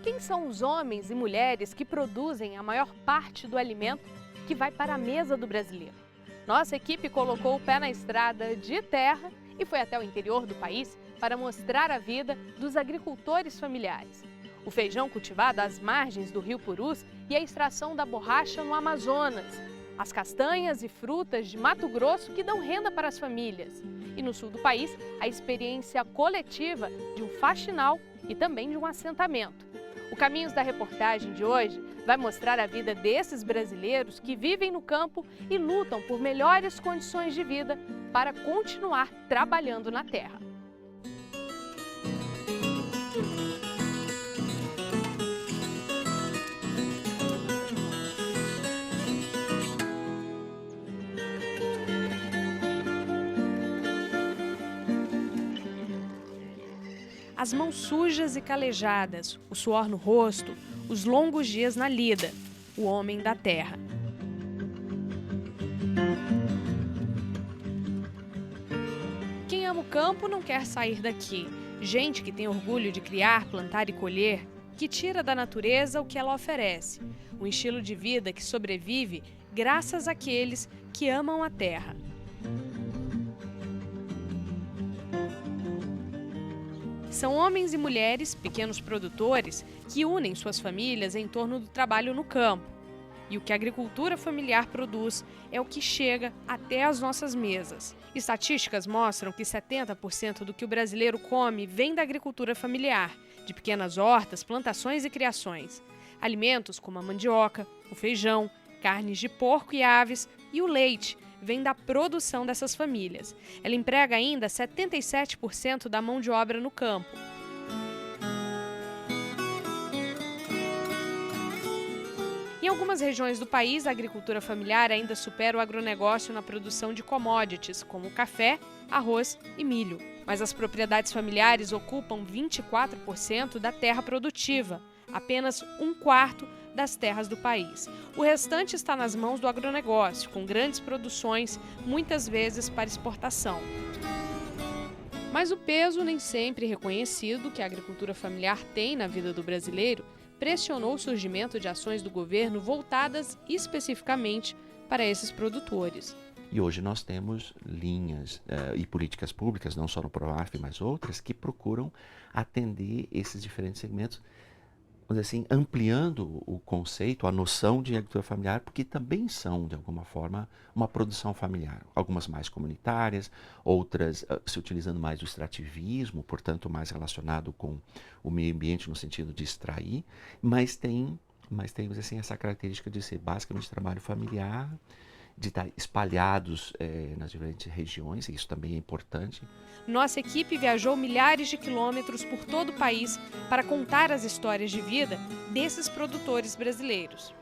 quem são os homens e mulheres que produzem a maior parte do alimento que vai para a mesa do brasileiro? Nossa equipe colocou o pé na estrada de terra e foi até o interior do país para mostrar a vida dos agricultores familiares. O feijão cultivado às margens do rio Purus e a extração da borracha no Amazonas. As castanhas e frutas de Mato Grosso que dão renda para as famílias. E no sul do país, a experiência coletiva de um faxinal e também de um assentamento. O Caminhos da Reportagem de hoje vai mostrar a vida desses brasileiros que vivem no campo e lutam por melhores condições de vida para continuar trabalhando na terra. As mãos sujas e calejadas, o suor no rosto, os longos dias na lida, o homem da terra. Quem ama o campo não quer sair daqui. Gente que tem orgulho de criar, plantar e colher, que tira da natureza o que ela oferece. Um estilo de vida que sobrevive graças àqueles que amam a terra. São homens e mulheres, pequenos produtores, que unem suas famílias em torno do trabalho no campo. E o que a agricultura familiar produz é o que chega até as nossas mesas. Estatísticas mostram que 70% do que o brasileiro come vem da agricultura familiar, de pequenas hortas, plantações e criações. Alimentos como a mandioca, o feijão, carnes de porco e aves e o leite vem da produção dessas famílias. Ela emprega ainda 77% da mão de obra no campo. Em algumas regiões do país, a agricultura familiar ainda supera o agronegócio na produção de commodities, como café, arroz e milho. Mas as propriedades familiares ocupam 24% da terra produtiva, apenas 1/4 das terras do país. O restante está nas mãos do agronegócio, com grandes produções, muitas vezes para exportação. Mas o peso nem sempre reconhecido que a agricultura familiar tem na vida do brasileiro pressionou o surgimento de ações do governo voltadas especificamente para esses produtores. E hoje nós temos linhas e políticas públicas, não só no PROAF, mas outras, que procuram atender esses diferentes segmentos, vamos dizer assim, ampliando o conceito, a noção de agricultura familiar, porque também são, de alguma forma, uma produção familiar. Algumas mais comunitárias, outras se utilizando mais do extrativismo, portanto, mais relacionado com o meio ambiente no sentido de extrair, mas tem assim, essa característica de ser basicamente trabalho familiar, de estar espalhados nas diferentes regiões, e isso também é importante. Nossa equipe viajou milhares de quilômetros por todo o país para contar as histórias de vida desses produtores brasileiros.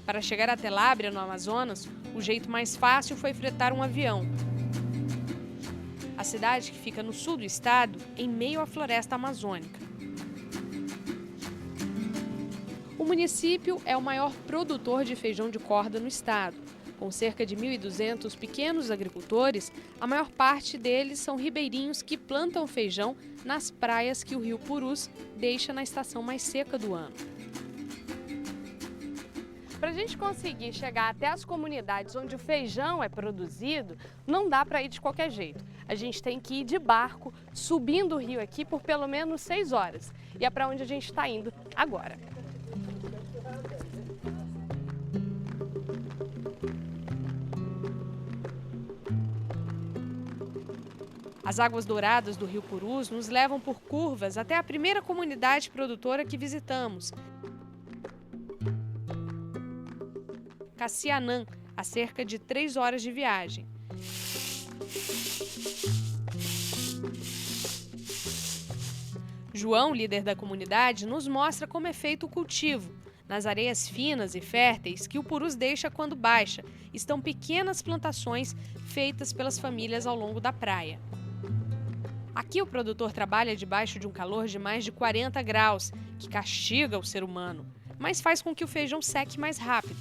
Para chegar até Lábrea, no Amazonas, o jeito mais fácil foi fretar um avião. A cidade, que fica no sul do estado, em meio à floresta amazônica. O município é o maior produtor de feijão de corda no estado. Com cerca de 1.200 pequenos agricultores, a maior parte deles são ribeirinhos que plantam feijão nas praias que o rio Purus deixa na estação mais seca do ano. Para a gente conseguir chegar até as comunidades onde o feijão é produzido, não dá para ir de qualquer jeito. A gente tem que ir de barco, subindo o rio aqui por pelo menos 6 horas. E é para onde a gente está indo agora. As águas douradas do rio Purus nos levam por curvas até a primeira comunidade produtora que visitamos, Cassianã, a cerca de 3 horas de viagem. João, líder da comunidade, nos mostra como é feito o cultivo. Nas areias finas e férteis que o Purus deixa quando baixa, estão pequenas plantações feitas pelas famílias ao longo da praia. Aqui o produtor trabalha debaixo de um calor de mais de 40 graus, que castiga o ser humano, mas faz com que o feijão seque mais rápido.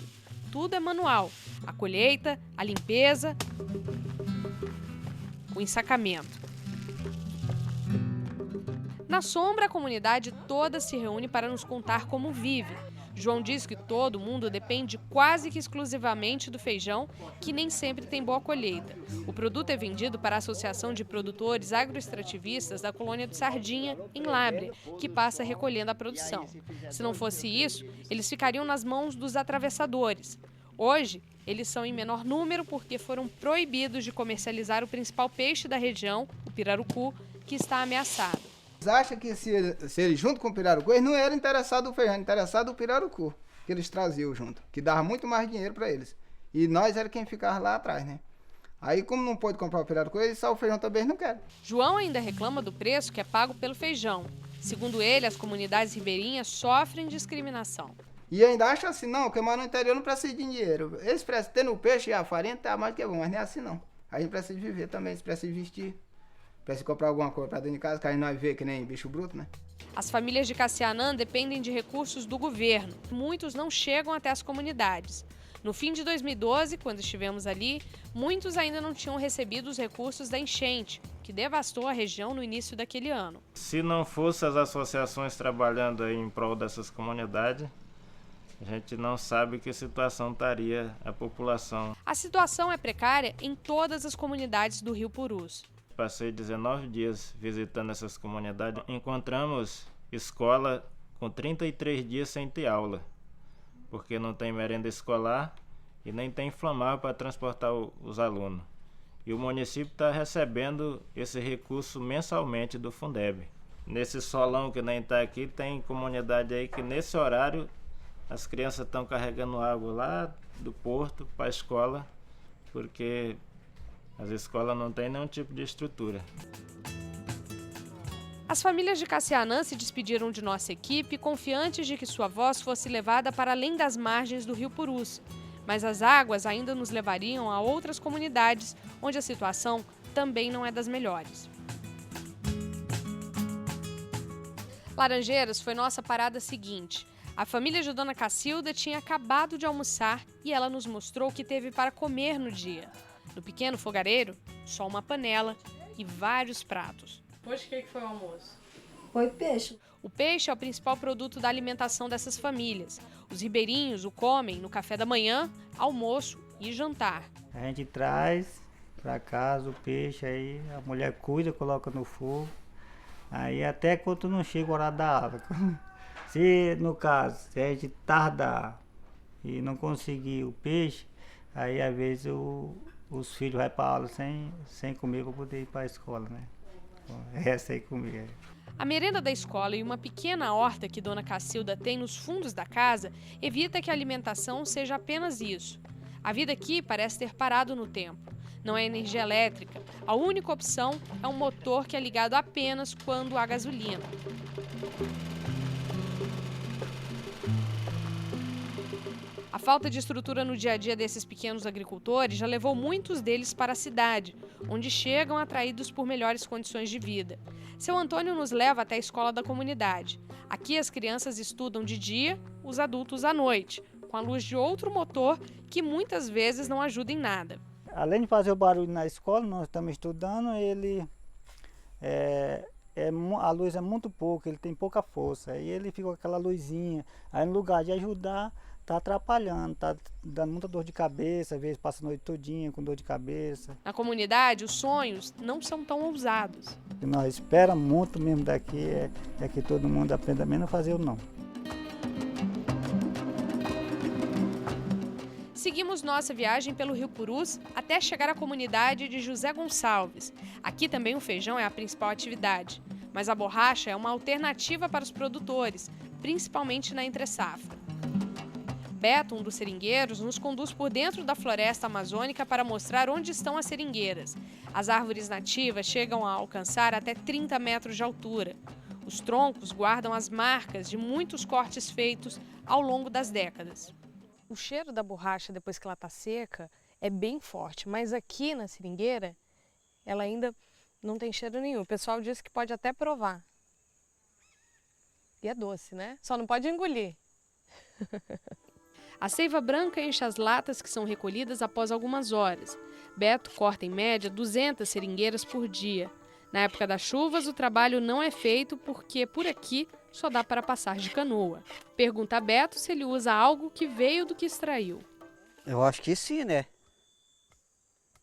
Tudo é manual: a colheita, a limpeza, o ensacamento. Na sombra, a comunidade toda se reúne para nos contar como vive. João diz que todo mundo depende quase que exclusivamente do feijão, que nem sempre tem boa colheita. O produto é vendido para a Associação de Produtores Agroextrativistas da colônia do Sardinha, em Labre, que passa recolhendo a produção. Se não fosse isso, eles ficariam nas mãos dos atravessadores. Hoje, eles são em menor número porque foram proibidos de comercializar o principal peixe da região, o pirarucu, que está ameaçado. Eles acham que se eles junto com o pirarucu, eles não eram interessados no feijão, interessados no pirarucu, que eles traziam junto, que dava muito mais dinheiro para eles. E nós era quem ficava lá atrás, né? Aí, como não pôde comprar o pirarucu, eles só o feijão também não querem. João ainda reclama do preço que é pago pelo feijão. Segundo ele, as comunidades ribeirinhas sofrem discriminação. E ainda acham assim, não, quem mora no interior não precisa de dinheiro. Eles precisam ter no peixe e a farinha, tá mais do que bom, mas não é assim não. A gente precisa viver também, eles precisam vestir. Precisa comprar alguma coisa para dentro de casa, que a gente não vê que nem bicho bruto, né? As famílias de Cassianã dependem de recursos do governo. Muitos não chegam até as comunidades. No fim de 2012, quando estivemos ali, muitos ainda não tinham recebido os recursos da enchente, que devastou a região no início daquele ano. Se não fossem as associações trabalhando aí em prol dessas comunidades, a gente não sabe que situação estaria a população. A situação é precária em todas as comunidades do Rio Purus. Passei 19 dias visitando essas comunidades. Encontramos escola com 33 dias sem ter aula, porque não tem merenda escolar e nem tem inflamável para transportar os alunos. E o município está recebendo esse recurso mensalmente do Fundeb. Nesse solão que nem está aqui, tem comunidade aí que nesse horário as crianças estão carregando água lá do porto para a escola, porque as escolas não têm nenhum tipo de estrutura. As famílias de Cassianã se despediram de nossa equipe, confiantes de que sua voz fosse levada para além das margens do Rio Purus. Mas as águas ainda nos levariam a outras comunidades, onde a situação também não é das melhores. Laranjeiras foi nossa parada seguinte. A família de Dona Cacilda tinha acabado de almoçar e ela nos mostrou o que teve para comer no dia. No pequeno fogareiro, só uma panela e vários pratos. Hoje o que foi o almoço? Foi peixe. O peixe é o principal produto da alimentação dessas famílias. Os ribeirinhos o comem no café da manhã, almoço e jantar. A gente traz para casa o peixe, aí a mulher cuida, coloca no fogo. Aí até quando não chega o horário da aula. Se no caso, se a gente tardar e não conseguir o peixe, aí às vezes os filhos vão para a aula sem comer para poder ir para a escola, né? Essa aí comigo. A merenda da escola e uma pequena horta que Dona Cacilda tem nos fundos da casa evita que a alimentação seja apenas isso. A vida aqui parece ter parado no tempo. Não é energia elétrica. A única opção é um motor que é ligado apenas quando há gasolina. A falta de estrutura no dia a dia desses pequenos agricultores já levou muitos deles para a cidade, onde chegam atraídos por melhores condições de vida. Seu Antônio nos leva até a escola da comunidade. Aqui as crianças estudam de dia, os adultos à noite, com a luz de outro motor que muitas vezes não ajuda em nada. Além de fazer o barulho na escola, nós estamos estudando, a luz é muito pouca, ele tem pouca força, aí ele fica com aquela luzinha, aí no lugar de ajudar, está atrapalhando, está dando muita dor de cabeça, às vezes passa a noite todinha com dor de cabeça. Na comunidade, os sonhos não são tão ousados. O que nós esperamos muito mesmo daqui é que todo mundo aprenda menos a fazer o não. Seguimos nossa viagem pelo Rio Purus até chegar à comunidade de José Gonçalves. Aqui também o feijão é a principal atividade, mas a borracha é uma alternativa para os produtores, principalmente na entre-safra. Beto, um dos seringueiros, nos conduz por dentro da floresta amazônica para mostrar onde estão as seringueiras. As árvores nativas chegam a alcançar até 30 metros de altura. Os troncos guardam as marcas de muitos cortes feitos ao longo das décadas. O cheiro da borracha, depois que ela está seca, é bem forte, mas aqui na seringueira, ela ainda não tem cheiro nenhum. O pessoal diz que pode até provar. E é doce, né? Só não pode engolir. A seiva branca enche as latas que são recolhidas após algumas horas. Beto corta em média 200 seringueiras por dia. Na época das chuvas, o trabalho não é feito porque por aqui só dá para passar de canoa. Pergunta a Beto se ele usa algo que veio do que extraiu. Eu acho que sim, né?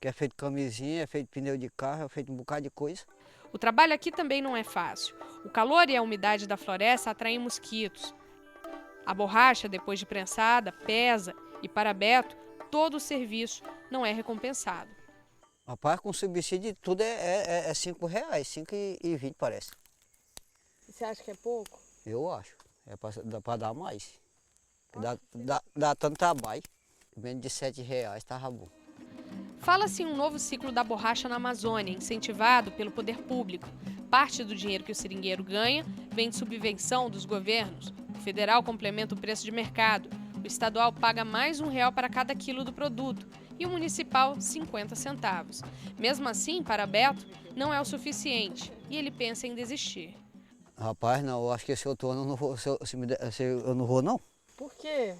Que é feito camisinha, é feito pneu de carro, é feito um bocado de coisa. O trabalho aqui também não é fácil. O calor e a umidade da floresta atraem mosquitos. A borracha, depois de prensada, pesa e, para Beto, todo o serviço não é recompensado. Rapaz, com subsídio de tudo é R$5, R$5,20 parece. Você acha que é pouco? Eu acho. Dá para dar mais. Dá tanto trabalho. Menos de R$7 estava bom. Fala-se em um novo ciclo da borracha na Amazônia, incentivado pelo poder público. Parte do dinheiro que o seringueiro ganha vem de subvenção dos governos. O federal complementa o preço de mercado. O estadual paga mais R$1 para cada quilo do produto e o municipal 50 centavos. Mesmo assim, para Beto, não é o suficiente e ele pensa em desistir. Rapaz, não, eu acho que esse outro ano eu não vou, eu não vou não. Por quê?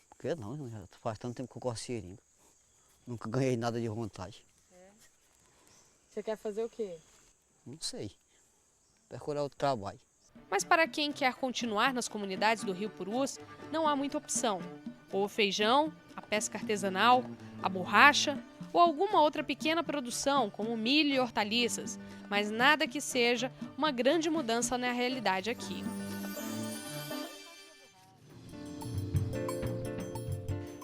Porque não, já faz tanto tempo que eu corro seringa. Nunca ganhei nada de vontade. Você quer fazer o quê? Não sei. Procurar outro trabalho. Mas para quem quer continuar nas comunidades do Rio Purus, não há muita opção. Ou o feijão, a pesca artesanal, a borracha ou alguma outra pequena produção, como milho e hortaliças, mas nada que seja uma grande mudança na realidade aqui.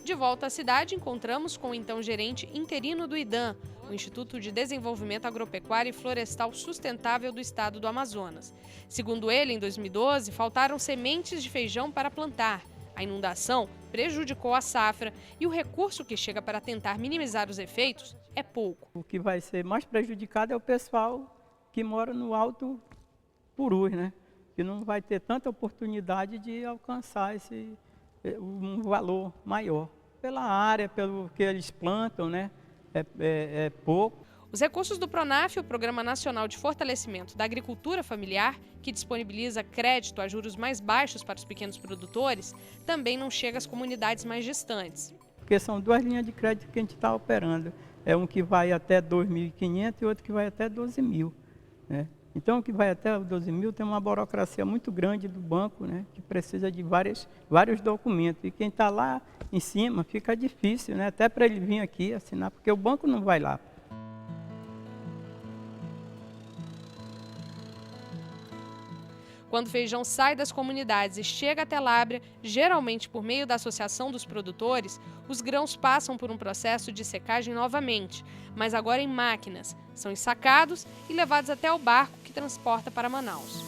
De volta à cidade, encontramos com o então gerente interino do IDAM, o Instituto de Desenvolvimento Agropecuário e Florestal Sustentável do Estado do Amazonas. Segundo ele, em 2012, faltaram sementes de feijão para plantar. A inundação prejudicou a safra e o recurso que chega para tentar minimizar os efeitos é pouco. O que vai ser mais prejudicado é o pessoal que mora no Alto Purus, né? Que não vai ter tanta oportunidade de alcançar um valor maior. Pela área, pelo que eles plantam, né? É pouco. Os recursos do PRONAF, o Programa Nacional de Fortalecimento da Agricultura Familiar, que disponibiliza crédito a juros mais baixos para os pequenos produtores, também não chega às comunidades mais distantes. Porque são duas linhas de crédito que a gente está operando. É um que vai até 2.500 e outro que vai até 12.000, né? Então, o que vai até 12.000 tem uma burocracia muito grande do banco, né, que precisa de vários documentos. E quem está lá em cima fica difícil, né, até para ele vir aqui assinar, porque o banco não vai lá. Quando o feijão sai das comunidades e chega até Lábrea, geralmente por meio da Associação dos Produtores, os grãos passam por um processo de secagem novamente, mas agora em máquinas. São ensacados e levados até o barco que transporta para Manaus.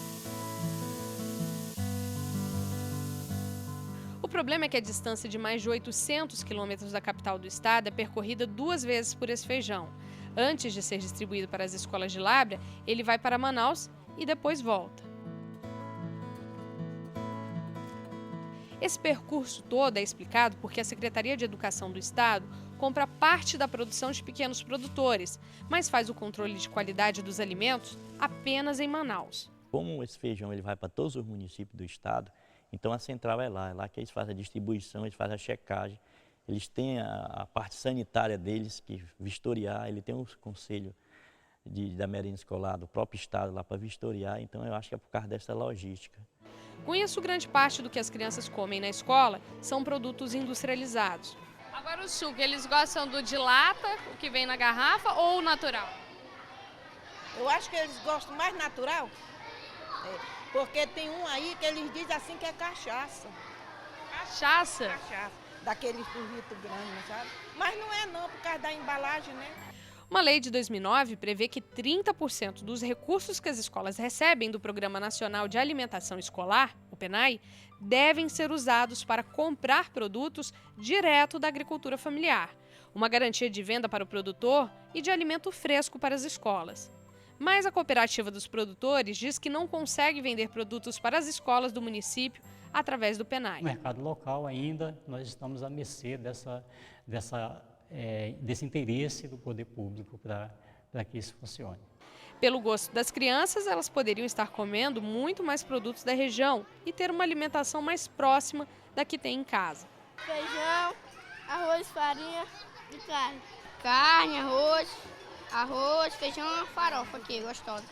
O problema é que a distância de mais de 800 quilômetros da capital do estado é percorrida 2 vezes por esse feijão. Antes de ser distribuído para as escolas de Lábrea, ele vai para Manaus e depois volta. Esse percurso todo é explicado porque a Secretaria de Educação do Estado compra parte da produção de pequenos produtores, mas faz o controle de qualidade dos alimentos apenas em Manaus. Como esse feijão ele vai para todos os municípios do estado, então a central é lá que eles fazem a distribuição, eles fazem a checagem, eles têm a parte sanitária deles que vistoriar, ele tem um conselho da merenda escolar do próprio estado lá para vistoriar, então eu acho que é por causa dessa logística. Com isso, grande parte do que as crianças comem na escola são produtos industrializados. Agora o suco, eles gostam do de lata, o que vem na garrafa, ou o natural? Eu acho que eles gostam mais natural, porque tem um aí que eles dizem assim que é cachaça. Cachaça? Cachaça, daqueles turritos grandes, sabe? Mas não é não, por causa da embalagem, né? Uma lei de 2009 prevê que 30% dos recursos que as escolas recebem do Programa Nacional de Alimentação Escolar, o PNAE, devem ser usados para comprar produtos direto da agricultura familiar, uma garantia de venda para o produtor e de alimento fresco para as escolas. Mas a Cooperativa dos Produtores diz que não consegue vender produtos para as escolas do município através do PNAE. No mercado local ainda, nós estamos à mercê desse interesse do poder público para que isso funcione. Pelo gosto das crianças, elas poderiam estar comendo muito mais produtos da região e ter uma alimentação mais próxima da que tem em casa. Feijão, arroz, farinha e carne. Carne, arroz, feijão e farofa aqui, gostosa.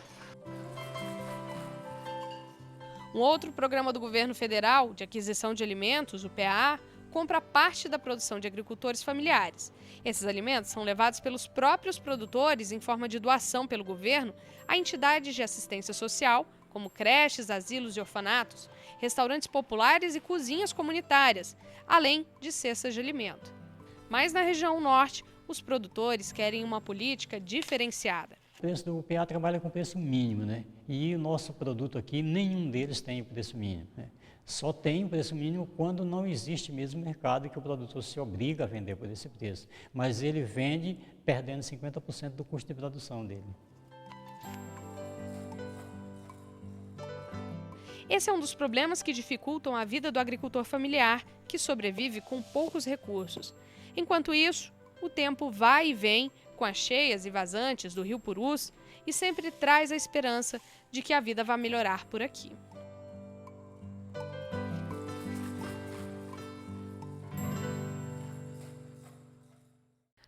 Um outro programa do governo federal de aquisição de alimentos, o PAA, compra parte da produção de agricultores familiares. Esses alimentos são levados pelos próprios produtores em forma de doação pelo governo a entidades de assistência social, como creches, asilos e orfanatos, restaurantes populares e cozinhas comunitárias, além de cestas de alimento. Mas na região norte, os produtores querem uma política diferenciada. O preço do PA trabalha com preço mínimo, né? E o nosso produto aqui, nenhum deles tem o preço mínimo, né? Só tem o preço mínimo quando não existe mesmo mercado que o produtor se obriga a vender por esse preço. Mas ele vende perdendo 50% do custo de produção dele. Esse é um dos problemas que dificultam a vida do agricultor familiar, que sobrevive com poucos recursos. Enquanto isso, o tempo vai e vem com as cheias e vazantes do rio Purus e sempre traz a esperança de que a vida vai melhorar por aqui.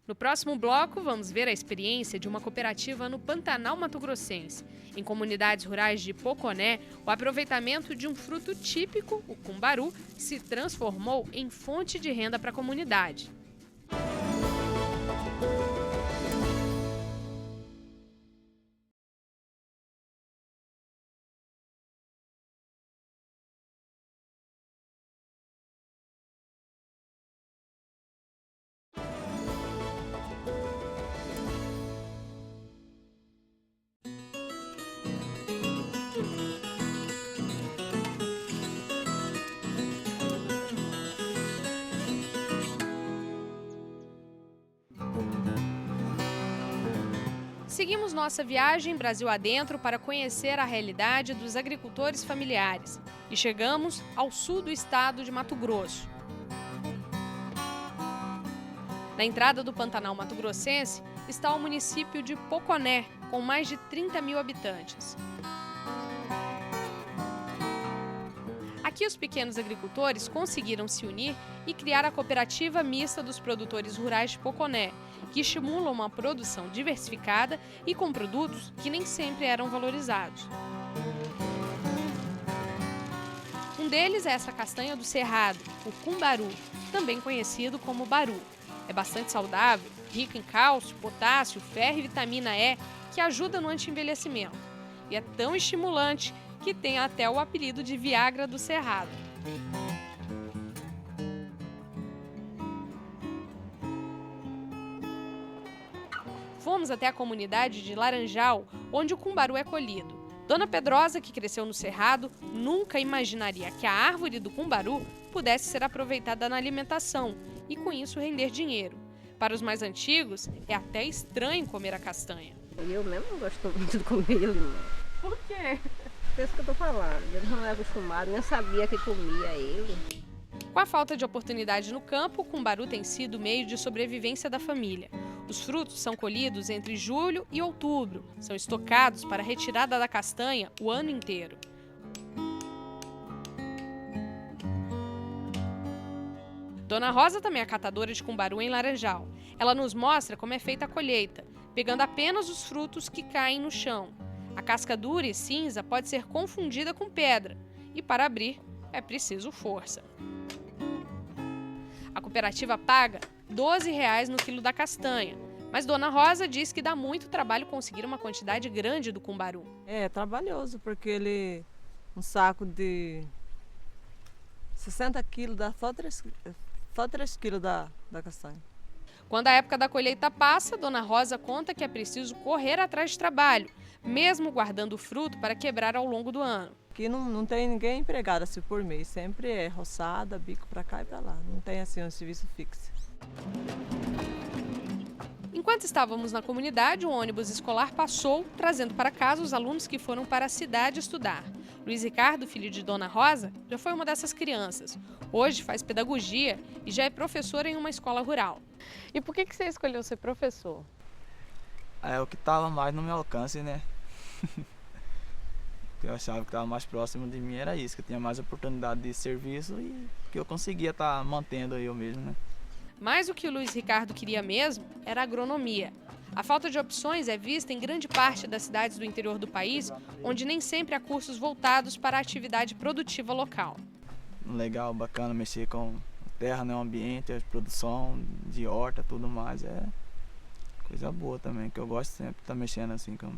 No próximo bloco, vamos ver a experiência de uma cooperativa no Pantanal Mato-Grossense. Em comunidades rurais de Poconé, o aproveitamento de um fruto típico, o cumbaru, se transformou em fonte de renda para a comunidade. Seguimos nossa viagem Brasil adentro para conhecer a realidade dos agricultores familiares e chegamos ao sul do estado de Mato Grosso. Na entrada do Pantanal Mato-Grossense está o município de Poconé, com mais de 30 mil habitantes. Aqui os pequenos agricultores conseguiram se unir e criar a cooperativa mista dos produtores rurais de Poconé, que estimula uma produção diversificada e com produtos que nem sempre eram valorizados. Um deles é essa castanha do cerrado, o cumbaru, também conhecido como baru. É bastante saudável, rico em cálcio, potássio, ferro e vitamina E, que ajuda no anti-envelhecimento. E é tão estimulante que tem até o apelido de Viagra do Cerrado. Fomos até a comunidade de Laranjal, onde o cumbaru é colhido. Dona Pedrosa, que cresceu no Cerrado, nunca imaginaria que a árvore do cumbaru pudesse ser aproveitada na alimentação e, com isso, render dinheiro. Para os mais antigos, é até estranho comer a castanha. Eu mesmo não gosto muito de comer ele, não. Por quê? É isso que eu tô falando. Eles não é acostumado, nem sabia que comia ele. Com a falta de oportunidade no campo, o cumbaru tem sido o meio de sobrevivência da família. Os frutos são colhidos entre julho e outubro. São estocados para a retirada da castanha o ano inteiro. Dona Rosa também é catadora de cumbaru em Laranjal. Ela nos mostra como é feita a colheita, pegando apenas os frutos que caem no chão. A casca dura e cinza pode ser confundida com pedra e, para abrir, é preciso força. A cooperativa paga R$ 12,00 no quilo da castanha, mas Dona Rosa diz que dá muito trabalho conseguir uma quantidade grande do cumbaru. É trabalhoso, porque um saco de 60 quilos dá só 3 quilos da castanha. Quando a época da colheita passa, Dona Rosa conta que é preciso correr atrás de trabalho, mesmo guardando o fruto para quebrar ao longo do ano. Aqui não tem ninguém empregado assim por mês, sempre é roçada, bico para cá e para lá, não tem assim um serviço fixo. Enquanto estávamos na comunidade, um ônibus escolar passou, trazendo para casa os alunos que foram para a cidade estudar. Luiz Ricardo, filho de Dona Rosa, já foi uma dessas crianças. Hoje faz pedagogia e já é professor em uma escola rural. E por que você escolheu ser professor? É o que estava mais no meu alcance, né? Eu achava que estava mais próximo de mim, era isso, que eu tinha mais oportunidade de serviço e que eu conseguia estar mantendo eu mesmo, né? Mas o que o Luiz Ricardo queria mesmo era agronomia. A falta de opções é vista em grande parte das cidades do interior do país, onde nem sempre há cursos voltados para a atividade produtiva local. Legal, bacana mexer com terra, né, o ambiente, a produção de horta, tudo mais, é coisa boa também, que eu gosto sempre de estar mexendo assim com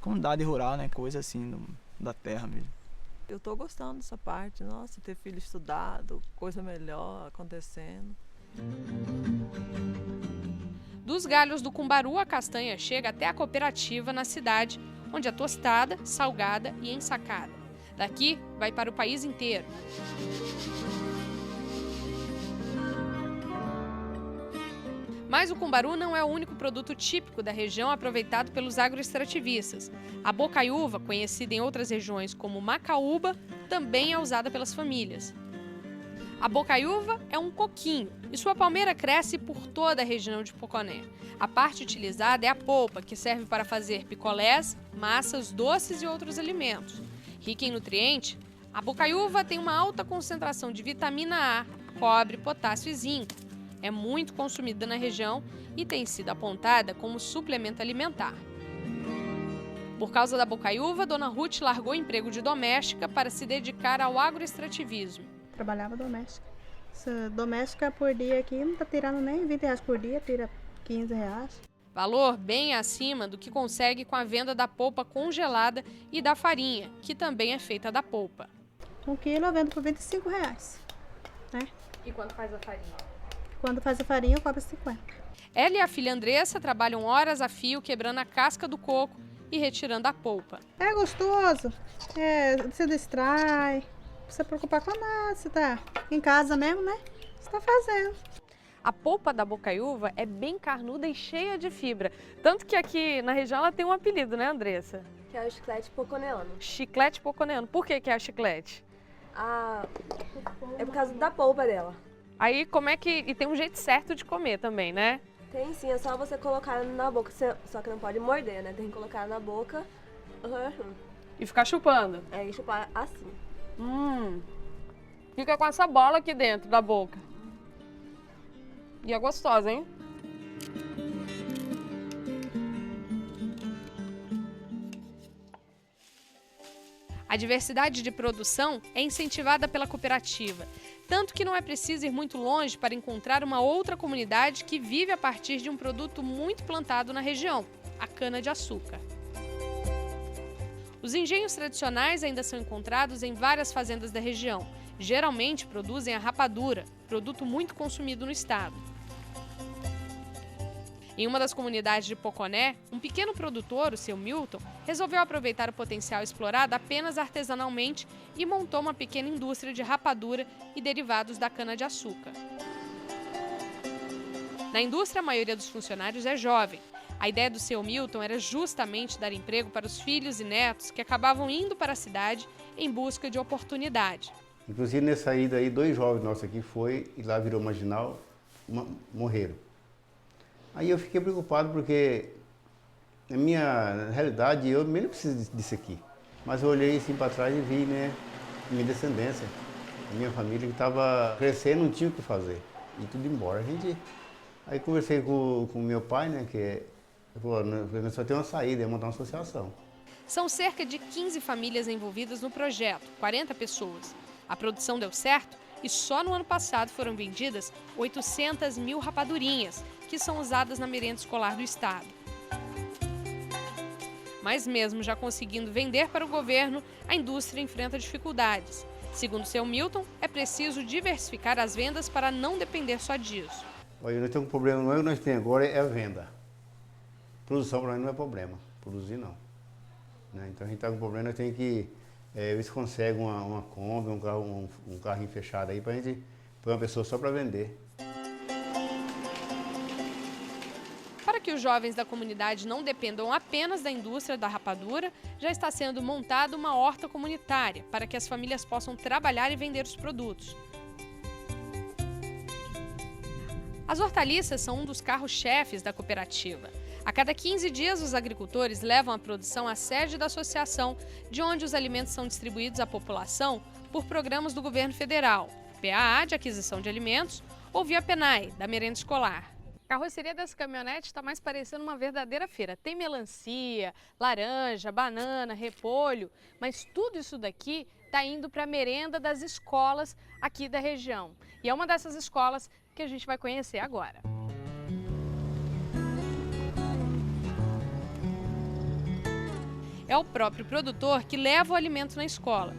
comunidade rural, né, coisa assim da terra mesmo. Eu tô gostando dessa parte, nossa, ter filho estudado, coisa melhor acontecendo. Dos galhos do cumbaru, a castanha chega até a cooperativa na cidade, onde é tostada, salgada e ensacada. Daqui, vai para o país inteiro. Mas o cumbaru não é o único produto típico da região aproveitado pelos agroextrativistas. A bocaiúva, conhecida em outras regiões como macaúba, também é usada pelas famílias. A bocaiúva é um coquinho e sua palmeira cresce por toda a região de Poconé. A parte utilizada é a polpa, que serve para fazer picolés, massas, doces e outros alimentos. Rica em nutrientes, a bocaiúva tem uma alta concentração de vitamina A, cobre, potássio e zinco. É muito consumida na região e tem sido apontada como suplemento alimentar. Por causa da bocaiúva, Dona Ruth largou o emprego de doméstica para se dedicar ao agroextrativismo. Trabalhava doméstica. Essa doméstica por dia aqui não está tirando nem R$20 por dia, tira R$15. Valor bem acima do que consegue com a venda da polpa congelada e da farinha, que também é feita da polpa. 1 quilo eu vendo por R$25, né? E quanto faz a farinha? Quando faz a farinha eu cobro 50. Ela e a filha Andressa trabalham horas a fio quebrando a casca do coco e retirando a polpa. É gostoso, você distrai, não precisa preocupar com nada, você tá em casa mesmo, né? Você tá fazendo. A polpa da bocaiúva é bem carnuda e cheia de fibra, tanto que aqui na região ela tem um apelido, né, Andressa? Que é o chiclete poconeano. Chiclete poconeano. Por que é chiclete? É por causa da polpa dela. Aí como é que... E tem um jeito certo de comer também, né? Tem sim, é só você colocar na boca, só que não pode morder, né? Tem que colocar na boca. E ficar chupando? É, e chupar assim. Fica com essa bola aqui dentro da boca. E é gostosa, hein? A diversidade de produção é incentivada pela cooperativa, tanto que não é preciso ir muito longe para encontrar uma outra comunidade que vive a partir de um produto muito plantado na região, a cana-de-açúcar. Os engenhos tradicionais ainda são encontrados em várias fazendas da região. Geralmente produzem a rapadura, produto muito consumido no estado. Em uma das comunidades de Poconé, um pequeno produtor, o seu Milton, resolveu aproveitar o potencial explorado apenas artesanalmente e montou uma pequena indústria de rapadura e derivados da cana-de-açúcar. Na indústria, a maioria dos funcionários é jovem. A ideia do seu Milton era justamente dar emprego para os filhos e netos que acabavam indo para a cidade em busca de oportunidade. Inclusive, nessa ida aí, 2 jovens nossos aqui e lá virou marginal, morreram. Aí eu fiquei preocupado porque, na minha realidade, eu mesmo preciso disso aqui. Mas eu olhei assim para trás e vi, né, minha descendência, minha família que estava crescendo, não tinha o que fazer. E tudo embora. Aí conversei com meu pai, né, que falou, nós só tem uma saída, é montar uma associação. São cerca de 15 famílias envolvidas no projeto, 40 pessoas. A produção deu certo e só no ano passado foram vendidas 800 mil rapadurinhas, que são usadas na merenda escolar do estado. Mas mesmo já conseguindo vender para o governo, a indústria enfrenta dificuldades. Segundo seu Milton, é preciso diversificar as vendas para não depender só disso. Olha, nós temos um problema, não é o que nós temos agora, é a venda. Produção para nós não é problema, produzir não. Né? Então a gente está com problema, nós temos que ver se consegue uma Kombi, um carrinho fechado aí para a gente pôr uma pessoa só para vender. Para que os jovens da comunidade não dependam apenas da indústria da rapadura, já está sendo montada uma horta comunitária para que as famílias possam trabalhar e vender os produtos. As hortaliças são um dos carros-chefes da cooperativa. A cada 15 dias, os agricultores levam a produção à sede da associação, de onde os alimentos são distribuídos à população por programas do governo federal, PAA, de aquisição de alimentos, ou via PENAI, da merenda escolar. carroceria dessa caminhonete está mais parecendo uma verdadeira feira. Tem melancia, laranja, banana, repolho, mas tudo isso daqui está indo para a merenda das escolas aqui da região. E é uma dessas escolas que a gente vai conhecer agora. É o próprio produtor que leva o alimento na escola.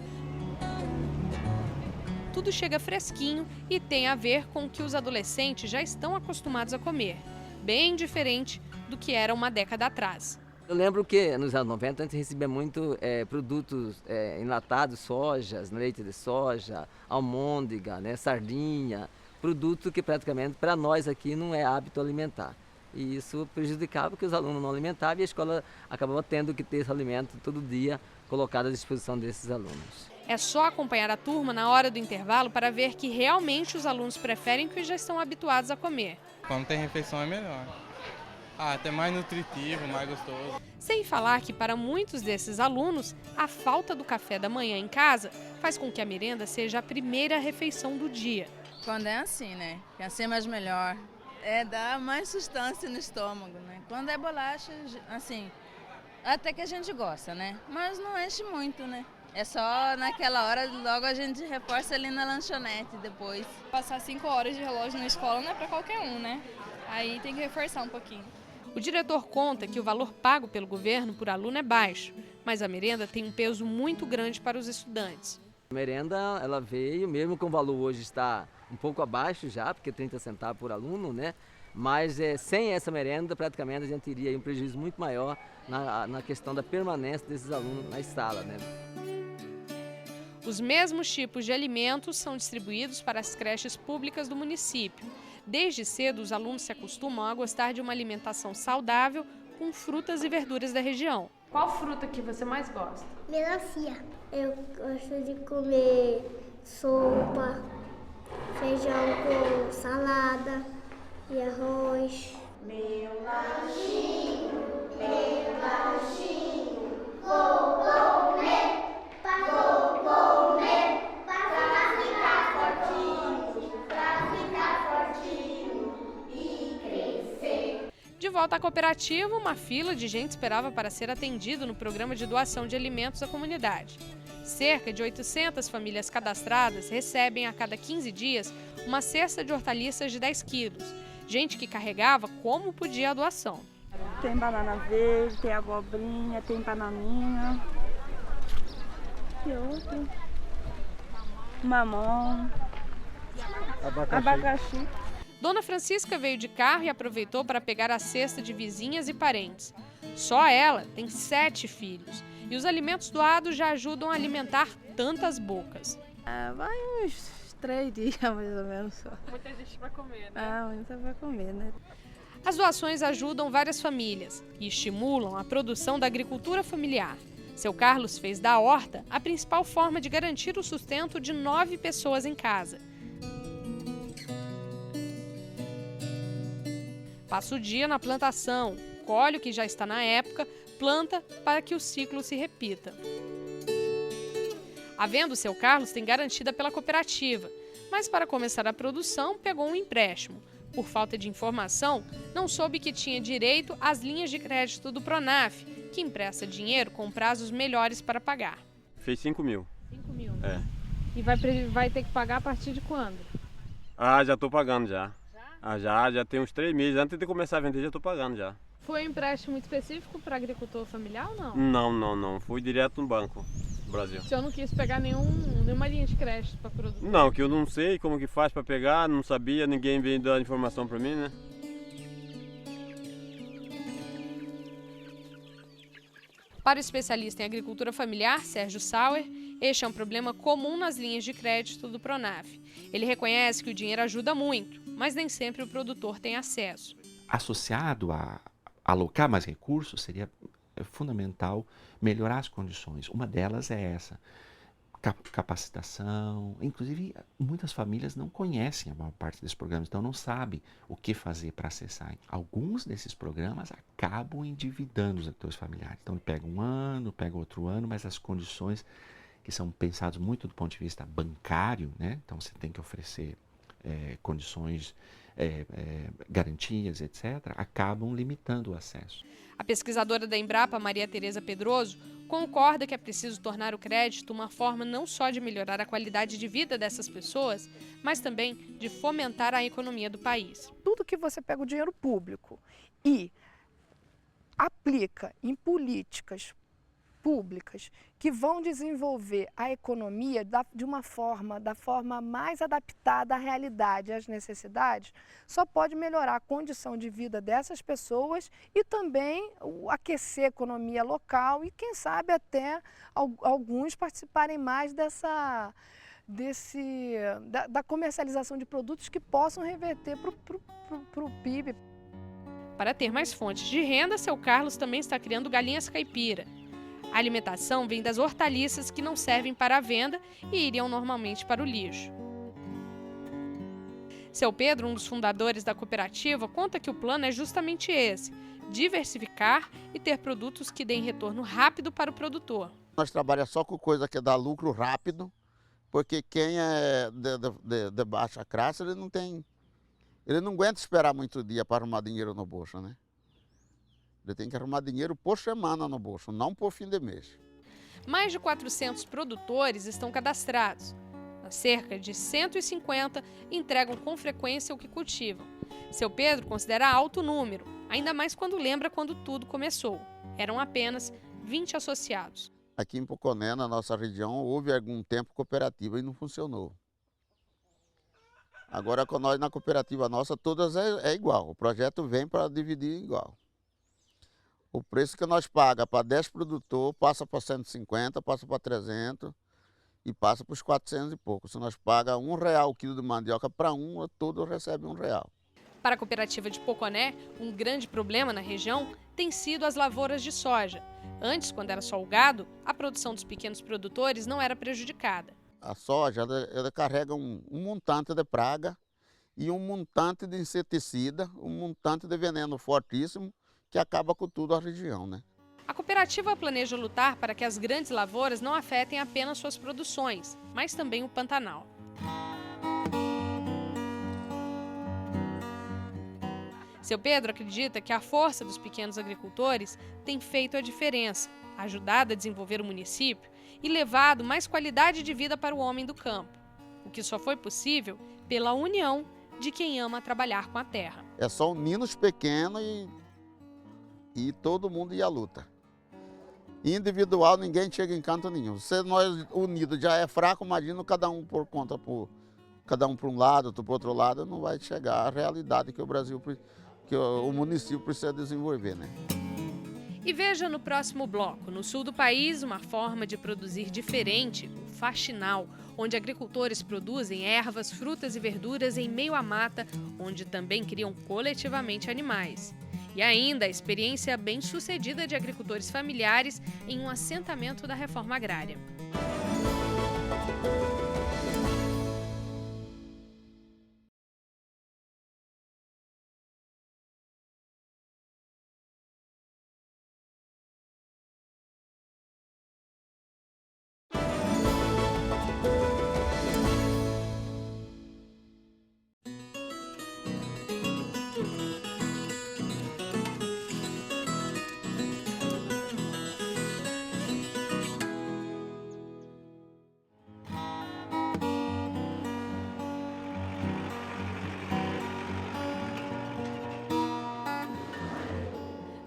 Tudo chega fresquinho e tem a ver com o que os adolescentes já estão acostumados a comer. Bem diferente do que era uma década atrás. Eu lembro que nos anos 90 a gente recebia muito produtos enlatados, sojas, leite de soja, almôndega, né, sardinha, produto que praticamente para nós aqui não é hábito alimentar. E isso prejudicava porque os alunos não alimentavam e a escola acabava tendo que ter esse alimento todo dia colocado à disposição desses alunos. É só acompanhar a turma na hora do intervalo para ver que realmente os alunos preferem o que já estão habituados a comer. Quando tem refeição é melhor. Até mais nutritivo, mais gostoso. Sem falar que para muitos desses alunos, a falta do café da manhã em casa faz com que a merenda seja a primeira refeição do dia. Quando é assim, né? Que assim é mais melhor. Dá mais sustância no estômago, né? Quando é bolacha, assim, até que a gente gosta, né? Mas não enche muito, né? É só naquela hora, logo a gente reforça ali na lanchonete depois. Passar 5 horas de relógio na escola não é para qualquer um, né? Aí tem que reforçar um pouquinho. O diretor conta que o valor pago pelo governo por aluno é baixo, mas a merenda tem um peso muito grande para os estudantes. A merenda, ela veio, mesmo com o valor hoje está um pouco abaixo já, porque 30 centavos por aluno, né? Mas sem essa merenda, praticamente a gente teria um prejuízo muito maior na questão da permanência desses alunos na sala, né? Os mesmos tipos de alimentos são distribuídos para as creches públicas do município. Desde cedo, os alunos se acostumam a gostar de uma alimentação saudável com frutas e verduras da região. Qual fruta que você mais gosta? Melancia. Eu gosto de comer sopa, feijão com salada e arroz. Meu lanchinho, vou comer, pra ficar fortinho e crescer. De volta à cooperativa, uma fila de gente esperava para ser atendido no programa de doação de alimentos à comunidade. Cerca de 800 famílias cadastradas recebem a cada 15 dias uma cesta de hortaliças de 10 quilos. Gente que carregava como podia a doação. Tem banana verde, tem abobrinha, tem bananinha. E outro? Mamão. Abacaxi. Dona Francisca veio de carro e aproveitou para pegar a cesta de vizinhas e parentes. Só ela tem 7 filhos e os alimentos doados já ajudam a alimentar tantas bocas. Vai uns 3 dias mais ou menos só. Muita gente para comer, né? Muita para comer, né? As doações ajudam várias famílias e estimulam a produção da agricultura familiar. Seu Carlos fez da horta a principal forma de garantir o sustento de 9 pessoas em casa. Passa o dia na plantação, colhe o que já está na época, planta para que o ciclo se repita. A venda do seu Carlos tem garantida pela cooperativa, mas para começar a produção pegou um empréstimo. Por falta de informação, não soube que tinha direito às linhas de crédito do Pronaf, que empresta dinheiro com prazos melhores para pagar. Fez 5 mil. 5 mil? É. E vai ter que pagar a partir de quando? Já estou pagando já. Já tem uns 3 meses. Antes de começar a vender, já estou pagando já. Foi um empréstimo específico para agricultor familiar ou não? Não. Fui direto no banco do Brasil. O senhor não quis pegar nenhuma linha de crédito para produzir? Não, que eu não sei como que faz para pegar, não sabia, ninguém veio dar informação para mim, né? Para o especialista em agricultura familiar, Sérgio Sauer, este é um problema comum nas linhas de crédito do Pronaf. Ele reconhece que o dinheiro ajuda muito, mas nem sempre o produtor tem acesso. Associado a alocar mais recursos, seria fundamental melhorar as condições. Uma delas é essa, capacitação. Inclusive, muitas famílias não conhecem a maior parte desses programas, então não sabem o que fazer para acessar. Alguns desses programas acabam endividando os atores familiares. Então, pega um ano, pega outro ano, mas as condições que são pensadas muito do ponto de vista bancário, né? Então, você tem que oferecer condições garantias, etc., acabam limitando o acesso. A pesquisadora da Embrapa, Maria Tereza Pedroso, concorda que é preciso tornar o crédito uma forma não só de melhorar a qualidade de vida dessas pessoas, mas também de fomentar a economia do país. Tudo que você pega o dinheiro público e aplica em políticas públicas que vão desenvolver a economia da forma mais adaptada à realidade e às necessidades, só pode melhorar a condição de vida dessas pessoas e também aquecer a economia local e, quem sabe, até alguns participarem mais da comercialização de produtos que possam reverter para o PIB. Para ter mais fontes de renda, seu Carlos também está criando galinhas caipira. A alimentação vem das hortaliças que não servem para a venda e iriam normalmente para o lixo. Seu Pedro, um dos fundadores da cooperativa, conta que o plano é justamente esse: diversificar e ter produtos que deem retorno rápido para o produtor. Nós trabalhamos só com coisa que dá lucro rápido, porque quem é de baixa classe, ele não aguenta esperar muito dia para arrumar dinheiro no bolso, né? Ele tem que arrumar dinheiro por semana no bolso, não por fim de mês. Mais de 400 produtores estão cadastrados. Cerca de 150 entregam com frequência o que cultivam. Seu Pedro considera alto número, ainda mais quando lembra quando tudo começou. Eram apenas 20 associados. Aqui em Poconé, na nossa região, houve algum tempo cooperativa e não funcionou. Agora, com nós na cooperativa nossa, todas é igual. O projeto vem para dividir igual. O preço que nós pagamos para 10 produtores passa para 150, passa para 300 e passa para os 400 e pouco. Se nós pagamos R$1 o quilo de mandioca para todos recebem R$1. Para a cooperativa de Poconé, um grande problema na região tem sido as lavouras de soja. Antes, quando era só o gado, a produção dos pequenos produtores não era prejudicada. A soja ela carrega um montante de praga e um montante de inseticida, um montante de veneno fortíssimo, que acaba com tudo a região, né? A cooperativa planeja lutar para que as grandes lavouras não afetem apenas suas produções, mas também o Pantanal. Seu Pedro acredita que a força dos pequenos agricultores tem feito a diferença, ajudado a desenvolver o município e levado mais qualidade de vida para o homem do campo, o que só foi possível pela união de quem ama trabalhar com a terra. É só unir os pequenos e todo mundo ir à luta. Individual, ninguém chega em canto nenhum. Se nós unidos já é fraco, imagina cada um por conta, cada um para um lado, outro para outro lado, não vai chegar à realidade que o Brasil, que o município precisa desenvolver, né? E veja no próximo bloco, no sul do país, uma forma de produzir diferente, o faxinal, onde agricultores produzem ervas, frutas e verduras em meio à mata, onde também criam coletivamente animais. E ainda a experiência bem-sucedida de agricultores familiares em um assentamento da reforma agrária.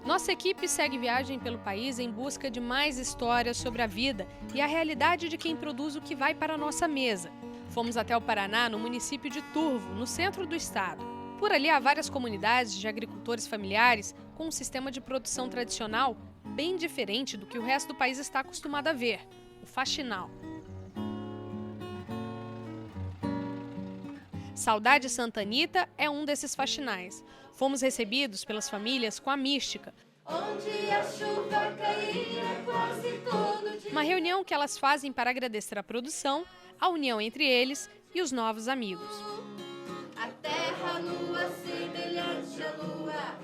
Nossa equipe segue viagem pelo país em busca de mais histórias sobre a vida e a realidade de quem produz o que vai para a nossa mesa. Fomos até o Paraná, no município de Turvo, no centro do estado. Por ali há várias comunidades de agricultores familiares com um sistema de produção tradicional bem diferente do que o resto do país está acostumado a ver, o faxinal. Saudade Santa Anita é um desses faxinais. Fomos recebidos pelas famílias com a mística. Onde a chuva caía quase todo dia. Uma reunião que elas fazem para agradecer a produção, a união entre eles e os novos amigos. A terra, a lua, semelhante à lua.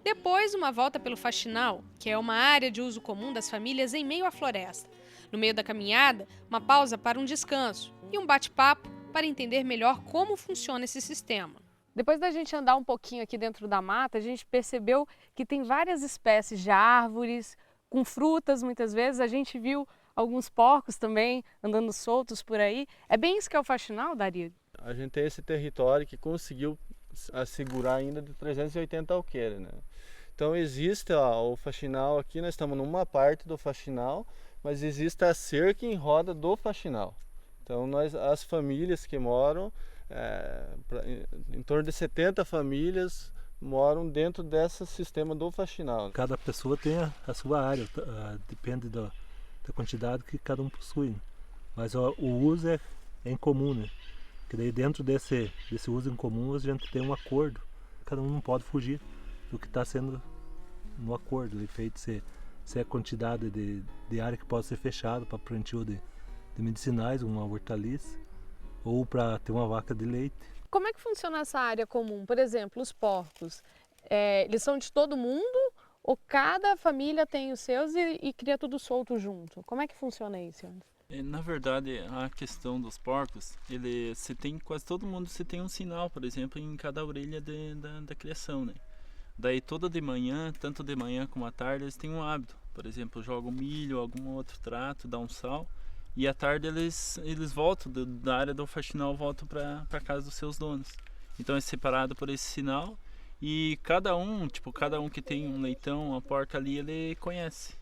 Depois, uma volta pelo faxinal, que é uma área de uso comum das famílias em meio à floresta. No meio da caminhada, uma pausa para um descanso e um bate-papo para entender melhor como funciona esse sistema. Depois da gente andar um pouquinho aqui dentro da mata, a gente percebeu que tem várias espécies de árvores, com frutas muitas vezes. A gente viu alguns porcos também andando soltos por aí. É bem isso que é o faxinal, Darío? A gente tem esse território que conseguiu assegurar ainda de 380 alqueires, né? Então existe o faxinal aqui, nós estamos numa parte do faxinal, mas existe a cerca em roda do faxinal. Então as famílias que moram, em torno de 70 famílias moram dentro desse sistema do faxinal. Cada pessoa tem a sua área, depende da quantidade que cada um possui, né? Mas o uso é em comum, né? Porque daí dentro desse uso em comum a gente tem um acordo, cada um não pode fugir do que está sendo no acordo, de feito se a quantidade de área que pode ser fechada para plantio de medicinais, uma hortaliça, ou para ter uma vaca de leite. Como é que funciona essa área comum? Por exemplo, os porcos, eles são de todo mundo ou cada família tem os seus e cria tudo solto junto? Como é que funciona isso, Anderson? Na verdade, a questão dos porcos, quase todo mundo tem um sinal, por exemplo, em cada orelha da criação, né? Daí toda de manhã, tanto de manhã como à tarde, eles têm um hábito. Por exemplo, jogam milho, algum outro trato, dá um sal. E à tarde eles voltam da área do faxinal, voltam para casa dos seus donos. Então é separado por esse sinal e cada um que tem um leitão, uma porca ali, ele conhece.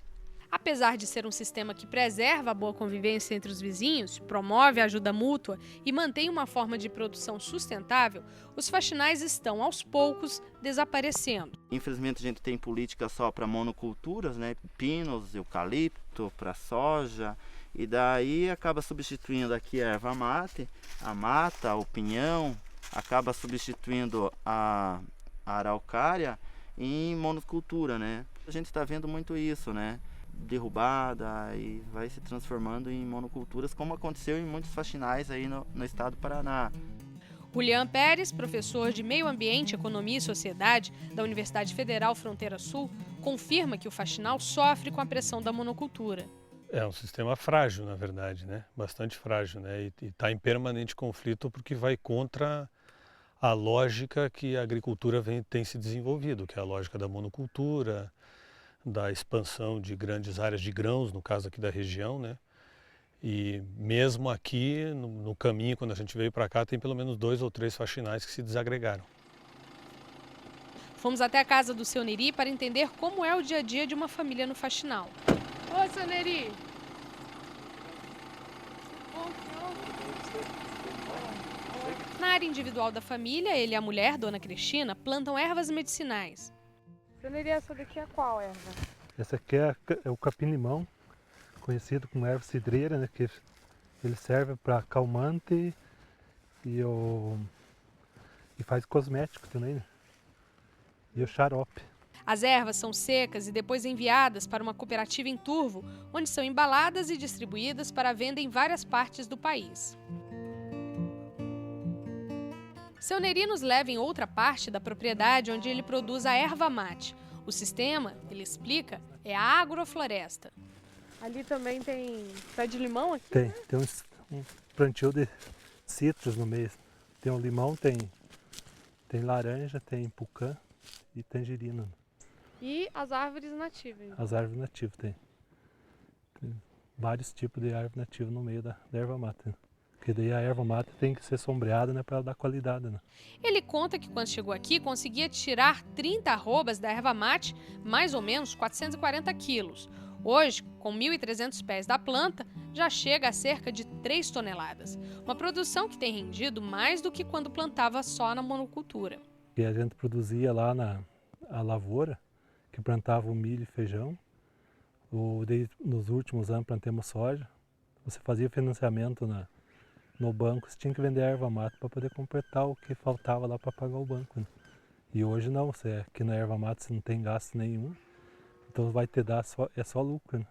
Apesar de ser um sistema que preserva a boa convivência entre os vizinhos, promove a ajuda mútua e mantém uma forma de produção sustentável, os faxinais estão, aos poucos, desaparecendo. Infelizmente a gente tem política só para monoculturas, né? Pinos, eucalipto, para soja, e daí acaba substituindo aqui a erva mate, a mata, o pinhão, acaba substituindo a araucária em monocultura, né? A gente está vendo muito isso, né? Derrubada e vai se transformando em monoculturas, como aconteceu em muitos faxinais aí no estado do Paraná. Julian Pérez, professor de Meio Ambiente, Economia e Sociedade da Universidade Federal Fronteira Sul, confirma que o faxinal sofre com a pressão da monocultura. É um sistema frágil, na verdade, né? Bastante frágil, né? E está em permanente conflito porque vai contra a lógica que a agricultura tem se desenvolvido, que é a lógica da monocultura, da expansão de grandes áreas de grãos, no caso aqui da região, né? E mesmo aqui, no caminho, quando a gente veio para cá, tem pelo menos 2 ou 3 faxinais que se desagregaram. Fomos até a casa do seu Neri para entender como é o dia a dia de uma família no faxinal. Ô, seu Neri! Na área individual da família, ele e a mulher, Dona Cristina, plantam ervas medicinais. Seu Neri, essa daqui é qual erva? Essa aqui é o capim-limão, conhecido como erva cidreira, né? Que ele serve para calmante e faz cosmético também, né? E o xarope. As ervas são secas e depois enviadas para uma cooperativa em Turvo, onde são embaladas e distribuídas para venda em várias partes do país. Seu Neri nos leva em outra parte da propriedade onde ele produz a erva mate. O sistema, ele explica, é a agrofloresta. Ali também tem pé de limão aqui? Tem, né? Tem um plantio de citros no meio. Tem o limão, tem laranja, tem pucã e tangerina. E as árvores nativas? As árvores nativas tem vários tipos de árvore nativa no meio da erva mate, né? Porque daí a erva mate tem que ser sombreada, né, para dar qualidade, né? Ele conta que quando chegou aqui conseguia tirar 30 arrobas da erva mate, mais ou menos 440 quilos. Hoje, com 1.300 pés da planta, já chega a cerca de 3 toneladas. Uma produção que tem rendido mais do que quando plantava só na monocultura. E a gente produzia lá na lavoura, que plantava o milho e feijão. Nos últimos anos plantamos soja. Você fazia financiamento no banco, você tinha que vender a erva mate para poder completar o que faltava lá para pagar o banco, né? E hoje não, aqui na erva mate você não tem gasto nenhum, então vai ter só lucro, né?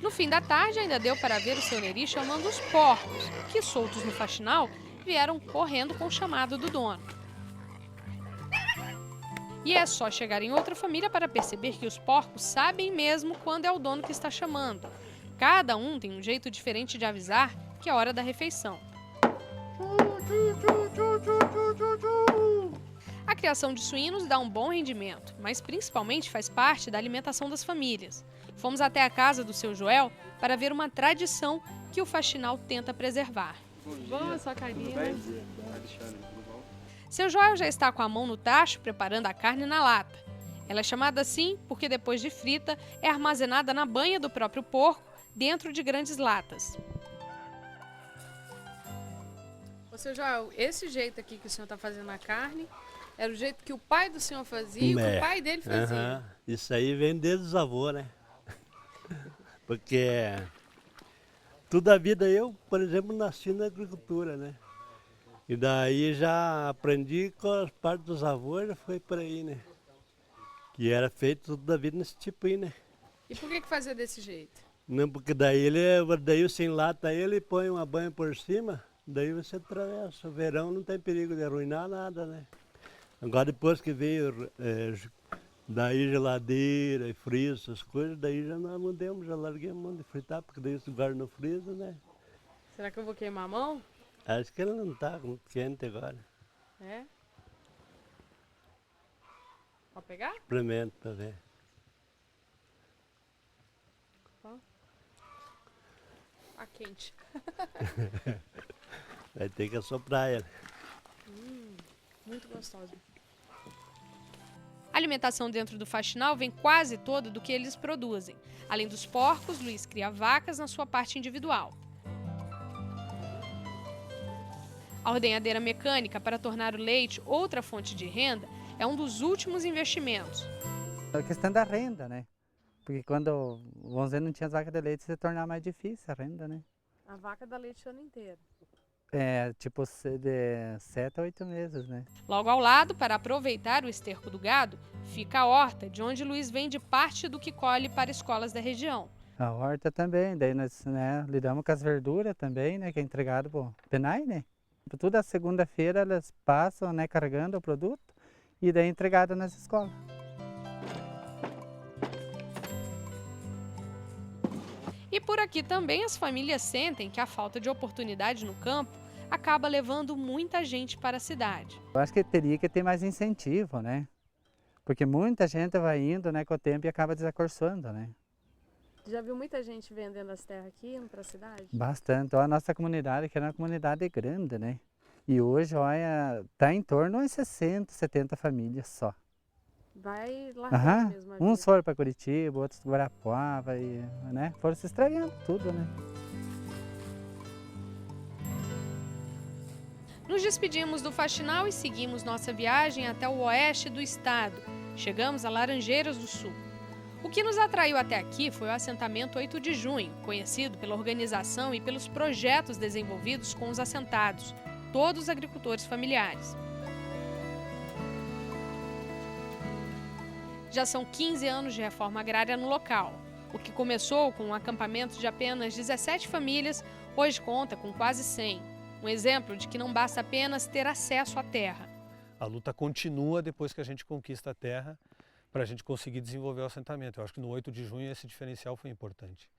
No fim da tarde ainda deu para ver o seu Neri chamando os porcos, que soltos no faxinal vieram correndo com o chamado do dono. E é só chegar em outra família para perceber que os porcos sabem mesmo quando é o dono que está chamando. Cada um tem um jeito diferente de avisar que é hora da refeição. A criação de suínos dá um bom rendimento, mas principalmente faz parte da alimentação das famílias. Fomos até a casa do seu Joel para ver uma tradição que o Faxinal tenta preservar. Boa, sua carinha. Seu Joel já está com a mão no tacho preparando a carne na lata. Ela é chamada assim porque depois de frita é armazenada na banha do próprio porco dentro de grandes latas. Ô, seu Joel, esse jeito aqui que o senhor está fazendo a carne era o jeito que o pai do senhor fazia e que o pai dele fazia. Isso aí vem desde os avós, né? Porque toda a vida eu, por exemplo, nasci na agricultura, né? E daí já aprendi com as partes dos avós, já foi por aí, né? Que era feito toda a vida nesse tipo aí, né? E por que fazia desse jeito? Não, porque daí você enlata ele e põe uma banha por cima, daí você atravessa. O verão não tem perigo de arruinar nada, né? Agora depois que veio daí geladeira e freezer, essas coisas, daí já nós mudamos, já larguei a mão de fritar, porque daí você guarda no freezer, né? Será que eu vou queimar a mão? Acho que ele não tá muito quente agora. É? Pode pegar? Experimenta pra ver. Tá quente. Vai ter que assoprar ele. Muito gostoso. A alimentação dentro do Faxinal vem quase toda do que eles produzem. Além dos porcos, Luiz cria vacas na sua parte individual. A ordenhadeira mecânica para tornar o leite outra fonte de renda é um dos últimos investimentos. É a questão da renda, né? Porque quando, vamos dizer, não tinha as vacas de leite, se tornar mais difícil a renda, né? A vaca dá leite o ano inteiro. É, tipo de 7 a 8 meses, né? Logo ao lado, para aproveitar o esterco do gado, fica a horta, de onde Luiz vende parte do que colhe para escolas da região. A horta também, daí nós lidamos com as verduras também, né? Que é entregado pro PENAI, né? Toda segunda-feira elas passam, né, carregando o produto e daí entregado nas escolas. E por aqui também as famílias sentem que a falta de oportunidade no campo acaba levando muita gente para a cidade. Eu acho que teria que ter mais incentivo, né? Porque muita gente vai indo, né, com o tempo e acaba desacorçando, né? Já viu muita gente vendendo as terras aqui, indo para a cidade? Bastante. A nossa comunidade aqui é uma comunidade grande, né? E hoje, olha, está em torno de 60, 70 famílias só. Vai lá mesmo. Uns foram para Curitiba, outros para Guarapuava, e, né? Foram se estragando tudo, né? Nos despedimos do Faxinal e seguimos nossa viagem até o oeste do estado. Chegamos a Laranjeiras do Sul. O que nos atraiu até aqui foi o assentamento 8 de junho, conhecido pela organização e pelos projetos desenvolvidos com os assentados, todos agricultores familiares. Já são 15 anos de reforma agrária no local. O que começou com um acampamento de apenas 17 famílias, hoje conta com quase 100. Um exemplo de que não basta apenas ter acesso à terra. A luta continua depois que a gente conquista a terra, para a gente conseguir desenvolver o assentamento. Eu acho que no 8 de junho esse diferencial foi importante.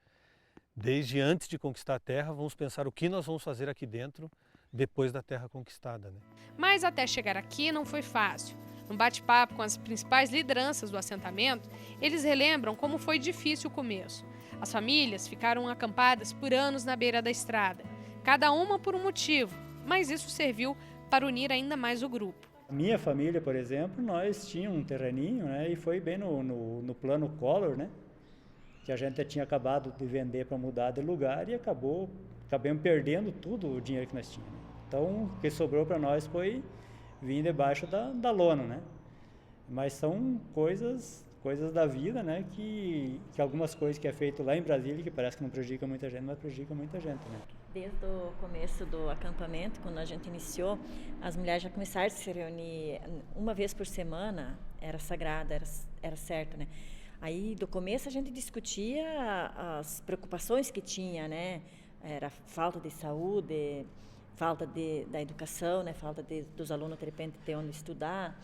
Desde antes de conquistar a terra, vamos pensar o que nós vamos fazer aqui dentro depois da terra conquistada, né? Mas até chegar aqui não foi fácil. Num bate-papo com as principais lideranças do assentamento, eles relembram como foi difícil o começo. As famílias ficaram acampadas por anos na beira da estrada, cada uma por um motivo, mas isso serviu para unir ainda mais o grupo. Minha família, por exemplo, nós tínhamos um terreninho, né, e foi bem no plano Collor, né, que a gente tinha acabado de vender para mudar de lugar e acabamos perdendo tudo o dinheiro que nós tínhamos. Então, o que sobrou para nós foi vir debaixo da lona, né? Mas são coisas da vida, né, que algumas coisas que é feito lá em Brasília, que parece que não prejudica muita gente, mas prejudica muita gente, né? Desde o começo do acampamento, quando a gente iniciou, as mulheres já começaram a se reunir uma vez por semana, era sagrado, era certo, né? Aí, do começo, a gente discutia as preocupações que tinha, né? Era falta de saúde, falta da educação, né? Falta dos alunos, de repente, ter onde estudar,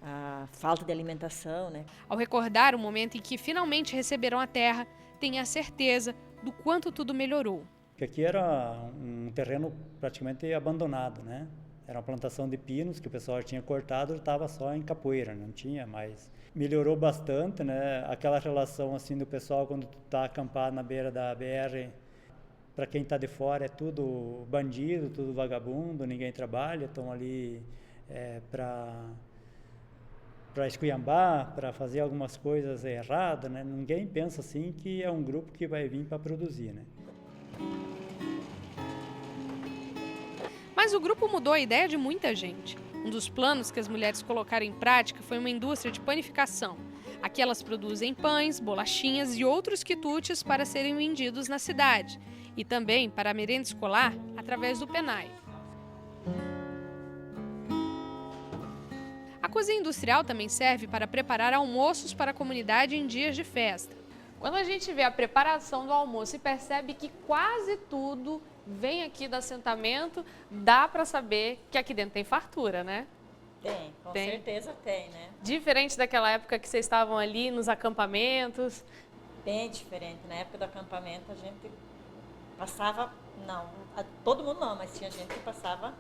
a falta de alimentação, né? Ao recordar o momento em que finalmente receberam a terra, tenha a certeza do quanto tudo melhorou. Porque aqui era um terreno praticamente abandonado, né? Era uma plantação de pinos que o pessoal tinha cortado, estava só em capoeira, não tinha mais. Melhorou bastante, né? Aquela relação assim do pessoal quando tu tá acampado na beira da BR, para quem está de fora é tudo bandido, tudo vagabundo, ninguém trabalha, estão ali para esculhambar, para fazer algumas coisas erradas, né? Ninguém pensa assim que é um grupo que vai vir para produzir, né? Mas o grupo mudou a ideia de muita gente. Um dos planos que as mulheres colocaram em prática foi uma indústria de panificação. Aqui elas produzem pães, bolachinhas e outros quitutes para serem vendidos na cidade. E também para a merenda escolar através do PENAI. A cozinha industrial também serve para preparar almoços para a comunidade em dias de festa. Quando a gente vê a preparação do almoço e percebe que quase tudo vem aqui do assentamento, dá para saber que aqui dentro tem fartura, né? Tem, com certeza tem, né? Diferente daquela época que vocês estavam ali nos acampamentos. Bem diferente. Na época do acampamento a gente passava, todo mundo não, mas tinha gente que passava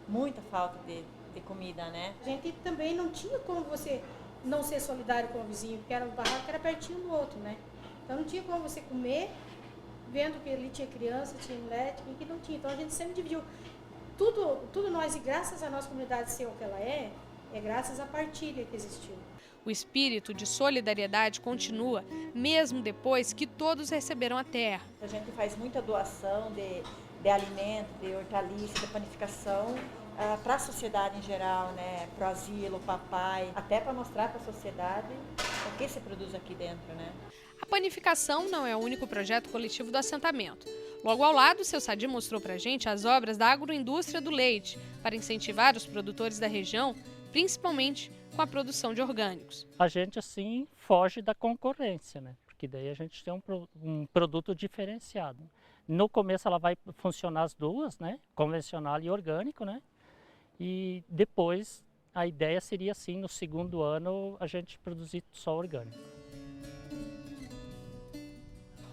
muita falta de comida, né? A gente também não tinha como você não ser solidário com o vizinho, porque era um barraco que era pertinho do outro, né? Então não tinha como você comer vendo que ali tinha criança, tinha mulher, que não tinha. Então a gente sempre dividiu tudo nós, e graças à nossa comunidade ser o que ela é graças à partilha que existiu. O espírito de solidariedade continua, mesmo depois que todos receberam a terra. A gente faz muita doação de alimento, de hortaliça, de panificação para a sociedade em geral, né? Para o asilo, papai, até para mostrar para a sociedade o que se produz aqui dentro, né? A panificação não é o único projeto coletivo do assentamento. Logo ao lado, o seu Sadi mostrou para a gente as obras da agroindústria do leite, para incentivar os produtores da região, principalmente com a produção de orgânicos. A gente, assim, foge da concorrência, né? Porque daí a gente tem um produto diferenciado. No começo ela vai funcionar as duas, né? Convencional e orgânico, né? E depois a ideia seria, assim, no segundo ano a gente produzir só orgânico.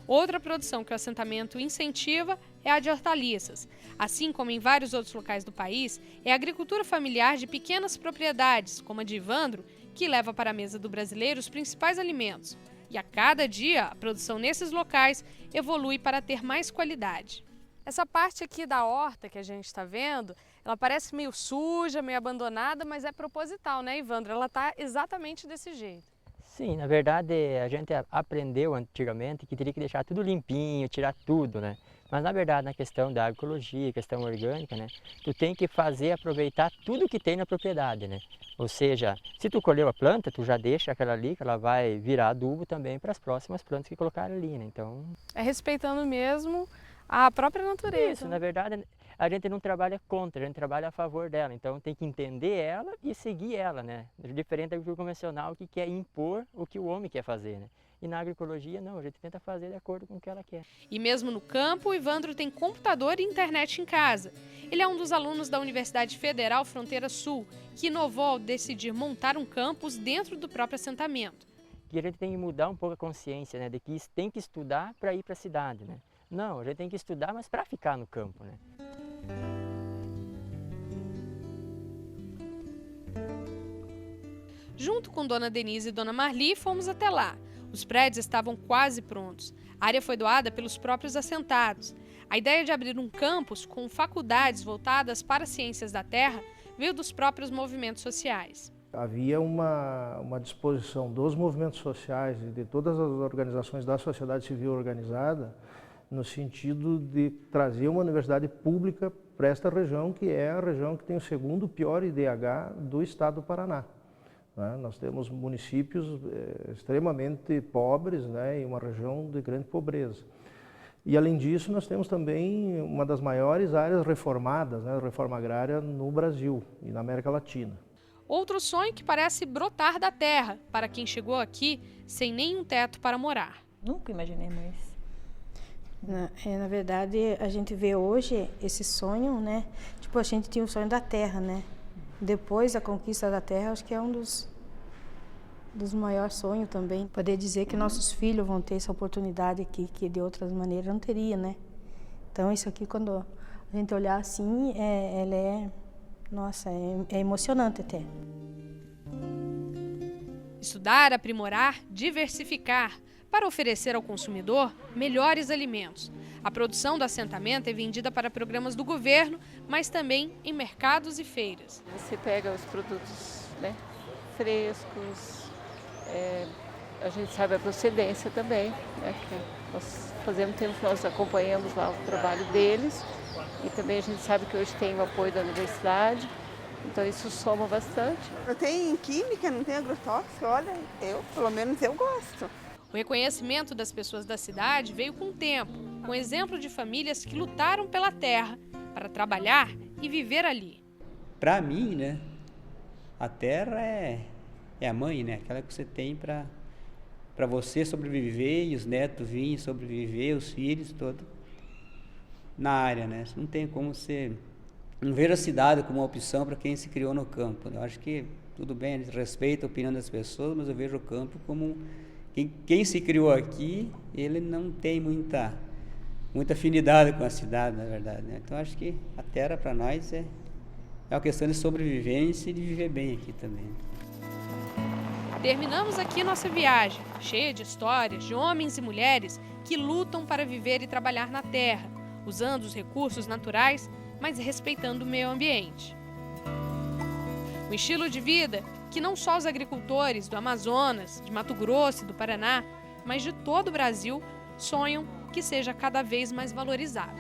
Outra produção que o assentamento incentiva é a de hortaliças. Assim como em vários outros locais do país, é a agricultura familiar de pequenas propriedades, como a de Ivandro, que leva para a mesa do brasileiro os principais alimentos. E a cada dia, a produção nesses locais evolui para ter mais qualidade. Essa parte aqui da horta que a gente está vendo, ela parece meio suja, meio abandonada, mas é proposital, né, Ivandro? Ela está exatamente desse jeito. Sim, na verdade a gente aprendeu antigamente que teria que deixar tudo limpinho, tirar tudo, né? Mas na verdade na questão da agroecologia, questão orgânica, né? Tu tem que aproveitar tudo que tem na propriedade, né? Ou seja, se tu colheu a planta, tu já deixa aquela ali, que ela vai virar adubo também para as próximas plantas que colocaram ali, né? Então... É respeitando mesmo a própria natureza. Isso, na verdade a gente não trabalha contra, a gente trabalha a favor dela, então tem que entender ela e seguir ela, né? Diferente da agricultura convencional que quer impor o que o homem quer fazer, né? E na agroecologia não, a gente tenta fazer de acordo com o que ela quer. E mesmo no campo, o Ivandro tem computador e internet em casa. Ele é um dos alunos da Universidade Federal Fronteira Sul, que inovou ao decidir montar um campus dentro do próprio assentamento. E a gente tem que mudar um pouco a consciência, né? De que tem que estudar para ir para a cidade, né? Não, a gente tem que estudar, mas para ficar no campo, né? Junto com Dona Denise e Dona Marli, fomos até lá. Os prédios estavam quase prontos. A área foi doada pelos próprios assentados. A ideia de abrir um campus com faculdades voltadas para as ciências da terra veio dos próprios movimentos sociais. Havia uma disposição dos movimentos sociais e de todas as organizações da sociedade civil organizada no sentido de trazer uma universidade pública para esta região, que é a região que tem o segundo pior IDH do estado do Paraná. Nós temos municípios extremamente pobres, né, e uma região de grande pobreza. E além disso, nós temos também uma das maiores áreas reformadas, né, reforma agrária no Brasil e na América Latina. Outro sonho que parece brotar da terra para quem chegou aqui sem nenhum teto para morar. Nunca imaginei mais. Na verdade, a gente vê hoje esse sonho, né? Tipo, a gente tinha o sonho da terra, né? Depois da conquista da terra, acho que é um dos maiores sonhos também. Poder dizer que nossos filhos vão ter essa oportunidade aqui, que de outras maneiras não teria, né? Então isso aqui, quando a gente olhar assim, nossa, é emocionante até. Estudar, aprimorar, diversificar, para oferecer ao consumidor melhores alimentos. A produção do assentamento é vendida para programas do governo, mas também em mercados e feiras. Você pega os produtos, né, frescos, a gente sabe a procedência também, né, que nós fazemos tempo que nós acompanhamos lá o trabalho deles, e também a gente sabe que hoje tem o apoio da universidade, então isso soma bastante. Não tem química, não tem agrotóxico, olha, pelo menos eu gosto. O reconhecimento das pessoas da cidade veio com o tempo, com exemplo de famílias que lutaram pela terra para trabalhar e viver ali. Para mim, né, a terra é a mãe, né, aquela que você tem para você sobreviver e os netos virem sobreviver, os filhos, todo na área, né? Não tem como você não ver a cidade como uma opção para quem se criou no campo. Eu acho que tudo bem, a gente respeita a opinião das pessoas, mas eu vejo o campo como quem se criou aqui, ele não tem muita afinidade com a cidade, na verdade, né? Então acho que a terra para nós é uma questão de sobrevivência e de viver bem aqui também. Terminamos aqui nossa viagem, cheia de histórias de homens e mulheres que lutam para viver e trabalhar na terra, usando os recursos naturais, mas respeitando o meio ambiente. Um estilo de vida que não só os agricultores do Amazonas, de Mato Grosso e do Paraná, mas de todo o Brasil sonham que seja cada vez mais valorizado.